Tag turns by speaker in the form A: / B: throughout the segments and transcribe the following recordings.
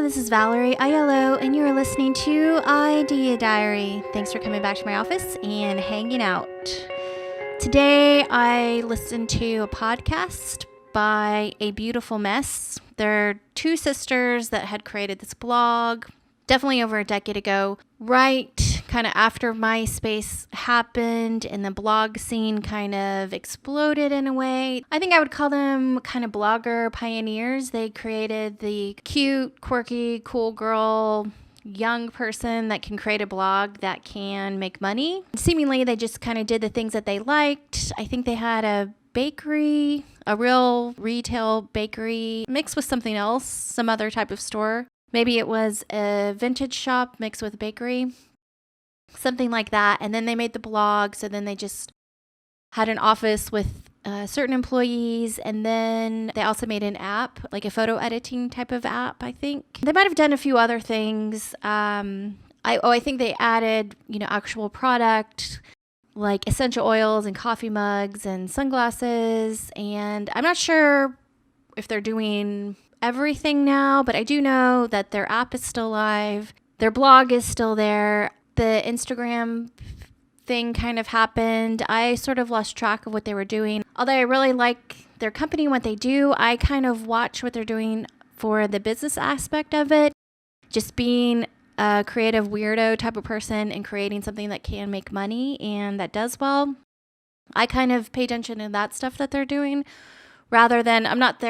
A: this is Valerie Aiello, and you're listening to Idea Diary. Thanks for coming back to my office and hanging out. Today, I listened to a podcast by A Beautiful Mess. They're two sisters that had created this blog definitely over a decade ago, right kind of after MySpace happened and the blog scene kind of exploded in a way. I think I would call them kind of blogger pioneers. They created the cute, quirky, cool girl, young person that can create a blog that can make money. Seemingly, they just kind of did the things that they liked. I think they had a bakery, a real retail bakery mixed with something else, some other type of store. Maybe it was a vintage shop mixed with a bakery, something like that. And then they made the blog. So then they just had an office with certain employees. And then they also made an app, like a photo editing type of app, I think. They might have done a few other things. I think they added, actual product like essential oils and coffee mugs and sunglasses. And I'm not sure if they're doing everything now, but I do know that their app is still live. Their blog is still there. The Instagram thing kind of happened. I sort of lost track of what they were doing. Although I really like their company and what they do, I kind of watch what they're doing for the business aspect of it. Just being a creative weirdo type of person and creating something that can make money and that does well. I kind of pay attention to that stuff that they're doing rather than I'm not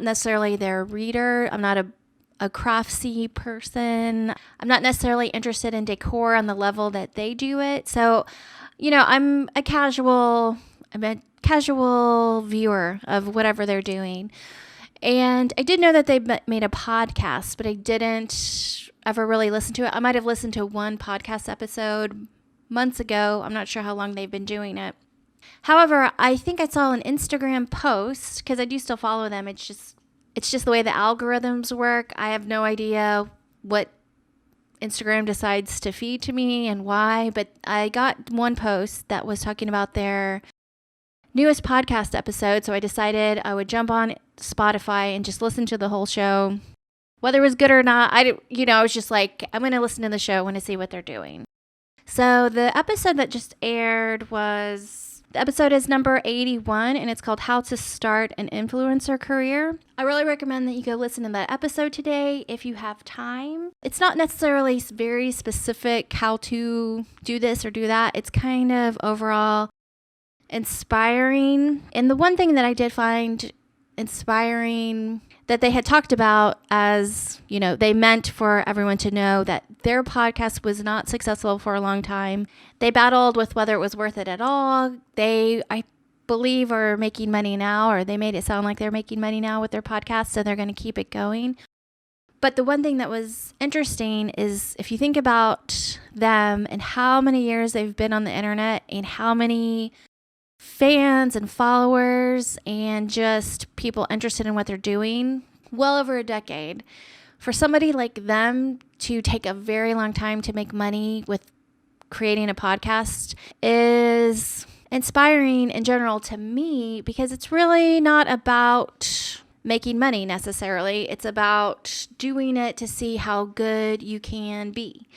A: necessarily their reader. I'm not a craftsy person. I'm not necessarily interested in decor on the level that they do it. So, I'm a casual viewer of whatever they're doing. And I did know that they made a podcast, but I didn't ever really listen to it. I might have listened to one podcast episode months ago. I'm not sure how long they've been doing it. However, I think I saw an Instagram post, because I do still follow them. It's just the way the algorithms work. I have no idea what Instagram decides to feed to me and why, but I got one post that was talking about their newest podcast episode, so I decided I would jump on Spotify and just listen to the whole show. Whether it was good or not, I was just like, I'm going to listen to the show. I want to see what they're doing. So the episode that just aired the episode is number 81, and it's called How to Start an Influencer Career. I really recommend that you go listen to that episode today if you have time. It's not necessarily very specific how to do this or do that. It's kind of overall inspiring. And the one thing that I did find inspiring that they had talked about as, they meant for everyone to know that their podcast was not successful for a long time. They battled with whether it was worth it at all. They, I believe, are making money now, or they made it sound like they're making money now with their podcast, so they're going to keep it going. But the one thing that was interesting is if you think about them and how many years they've been on the internet and how many fans and followers and just people interested in what they're doing, well over a decade. For somebody like them to take a very long time to make money with creating a podcast is inspiring in general to me, because it's really not about making money necessarily. It's about doing it to see how good you can be.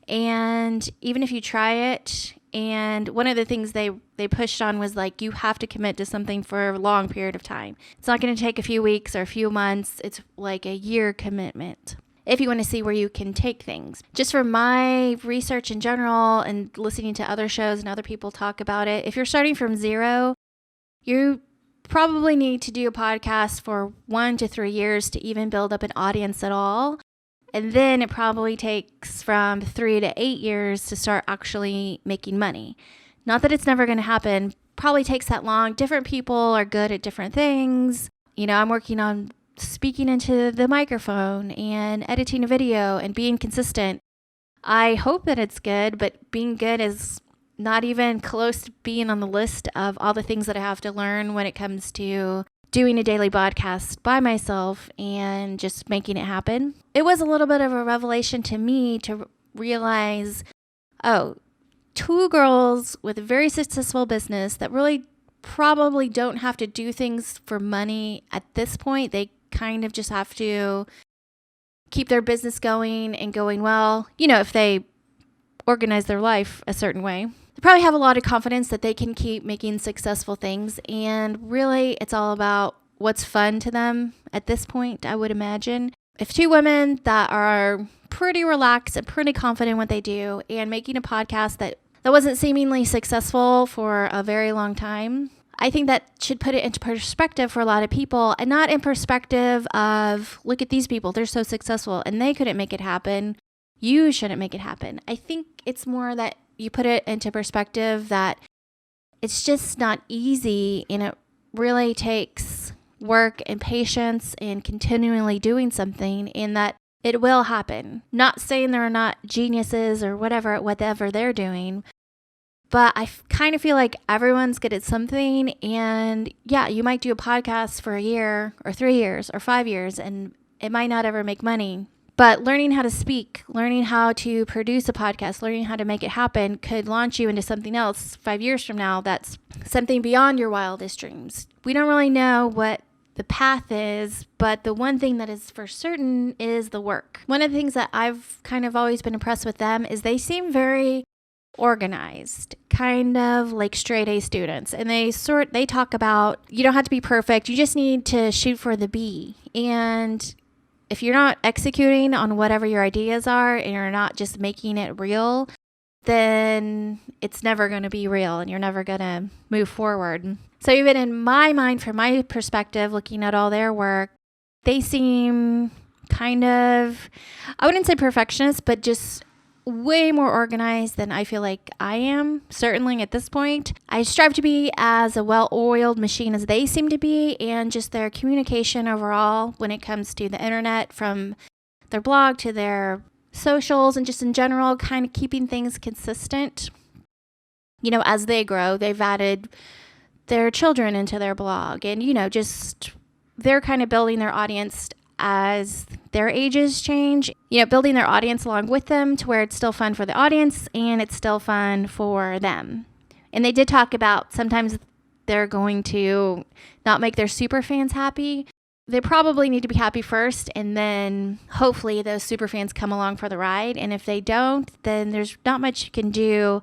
A: And even if you try it, and one of the things they pushed on was like, you have to commit to something for a long period of time. It's not going to take a few weeks or a few months. It's like a year commitment if you want to see where you can take things. Just from my research in general and listening to other shows and other people talk about it, if you're starting from zero, you probably need to do a podcast for 1 to 3 years to even build up an audience at all. And then it probably takes from 3 to 8 years to start actually making money. Not that it's never going to happen. Probably takes that long. Different people are good at different things. I'm working on speaking into the microphone and editing a video and being consistent. I hope that it's good, but being good is not even close to being on the list of all the things that I have to learn when it comes to doing a daily podcast by myself and just making it happen. It was a little bit of a revelation to me to realize, two girls with a very successful business that really probably don't have to do things for money at this point. They kind of just have to keep their business going and going well, if they organize their life a certain way. They probably have a lot of confidence that they can keep making successful things. And really, it's all about what's fun to them at this point, I would imagine. If two women that are pretty relaxed and pretty confident in what they do and making a podcast that wasn't seemingly successful for a very long time, I think that should put it into perspective for a lot of people, and not in perspective of, look at these people, they're so successful and they couldn't make it happen. You shouldn't make it happen. I think it's more that you put it into perspective that it's just not easy, and it really takes work and patience and continually doing something, and that it will happen. Not saying they're not geniuses or whatever they're doing, but I kind of feel like everyone's good at something. And yeah, you might do a podcast for a year or 3 years or 5 years, and it might not ever make money. But learning how to speak, learning how to produce a podcast, learning how to make it happen could launch you into something else 5 years from now that's something beyond your wildest dreams. We don't really know what the path is, but the one thing that is for certain is the work. One of the things that I've kind of always been impressed with them is they seem very organized, kind of like straight A students. And they talk about, you don't have to be perfect. You just need to shoot for the B. And if you're not executing on whatever your ideas are and you're not just making it real, then it's never going to be real and you're never going to move forward. So even in my mind, from my perspective, looking at all their work, they seem kind of, I wouldn't say perfectionist, but just way more organized than I feel like I am, certainly at this point. I strive to be as a well-oiled machine as they seem to be, and just their communication overall when it comes to the internet, from their blog to their socials and just in general, kind of keeping things consistent. As they grow, they've added their children into their blog, and, just they're kind of building their audience as their ages change, building their audience along with them to where it's still fun for the audience and it's still fun for them. And they did talk about sometimes they're going to not make their super fans happy. They probably need to be happy first, and then hopefully those super fans come along for the ride. And if they don't, then there's not much you can do,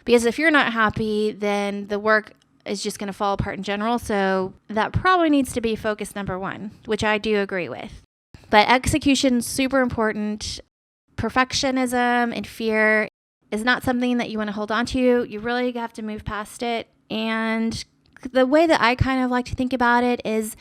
A: because if you're not happy, then the work is just going to fall apart in general. So that probably needs to be focus number one, which I do agree with. But execution, super important. Perfectionism and fear is not something that you want to hold on to. You really have to move past it. And the way that I kind of like to think about it is,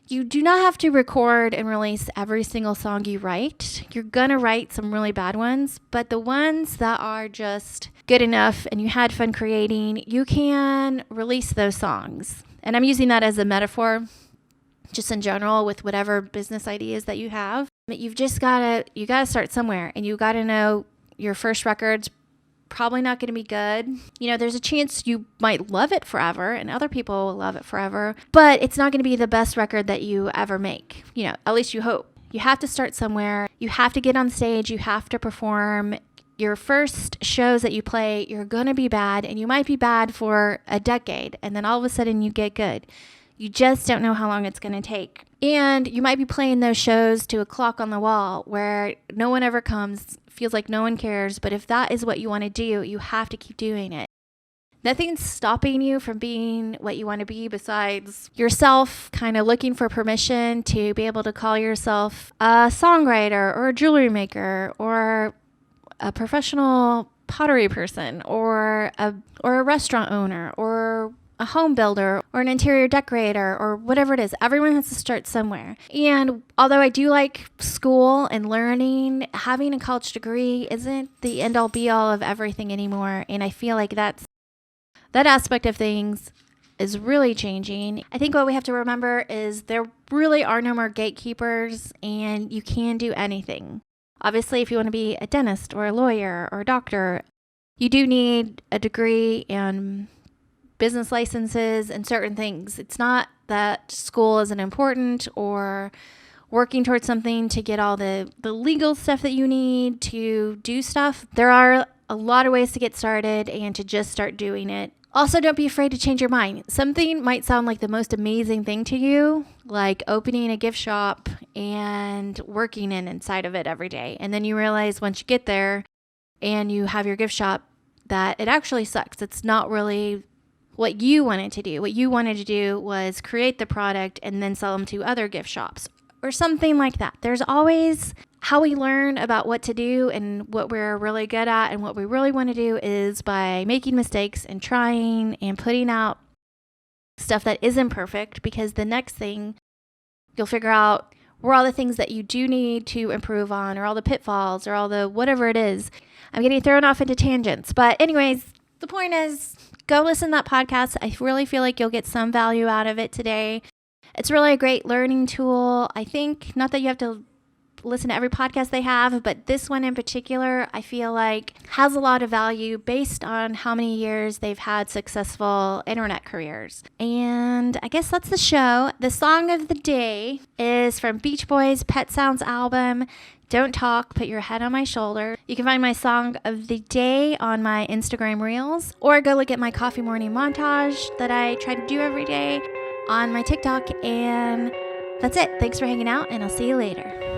A: you do not have to record and release every single song you write. You're going to write some really bad ones, but the ones that are just good enough and you had fun creating, you can release those songs. And I'm using that as a metaphor, just in general, with whatever business ideas that you have. But you got to start somewhere, and you got to know your first record's probably not going to be good. There's a chance you might love it forever and other people will love it forever, but it's not going to be the best record that you ever make. At least you hope. You have to start somewhere. You have to get on stage. You have to perform. Your first shows that you play, you're going to be bad, and you might be bad for a decade, and then all of a sudden you get good. You just don't know how long it's going to take. And you might be playing those shows to a clock on the wall where no one ever comes, feels like no one cares. But if that is what you want to do, you have to keep doing it. Nothing's stopping you from being what you want to be besides yourself kind of looking for permission to be able to call yourself a songwriter or a jewelry maker or a professional pottery person or a restaurant owner or a home builder or an interior decorator or whatever it is. Everyone has to start somewhere. And although I do like school and learning, having a college degree isn't the end all be all of everything anymore. And I feel like that aspect of things is really changing. I think what we have to remember is there really are no more gatekeepers, and you can do anything. Obviously, if you want to be a dentist or a lawyer or a doctor, you do need a degree and business licenses and certain things. It's not that school isn't important or working towards something to get all the legal stuff that you need to do stuff. There are a lot of ways to get started and to just start doing it. Also, don't be afraid to change your mind. Something might sound like the most amazing thing to you, like opening a gift shop and working inside of it every day. And then you realize once you get there and you have your gift shop that it actually sucks. It's not really what you wanted to do. What you wanted to do was create the product and then sell them to other gift shops or something like that. There's always how we learn about what to do and what we're really good at, and what we really want to do is by making mistakes and trying and putting out stuff that isn't perfect, because the next thing you'll figure out were all the things that you do need to improve on, or all the pitfalls, or all the whatever it is. I'm getting thrown off into tangents. But anyways, the point is, go listen to that podcast. I really feel like you'll get some value out of it today. It's really a great learning tool. I think, not that you have to listen to every podcast they have, but this one in particular, I feel like has a lot of value based on how many years they've had successful internet careers. And I guess that's the show. The song of the day is from Beach Boys' Pet Sounds album, Don't Talk, Put Your Head on My Shoulder. You can find my song of the day on my Instagram Reels, or go look at my coffee morning montage that I try to do every day on my TikTok. And that's it. Thanks for hanging out, and I'll see you later.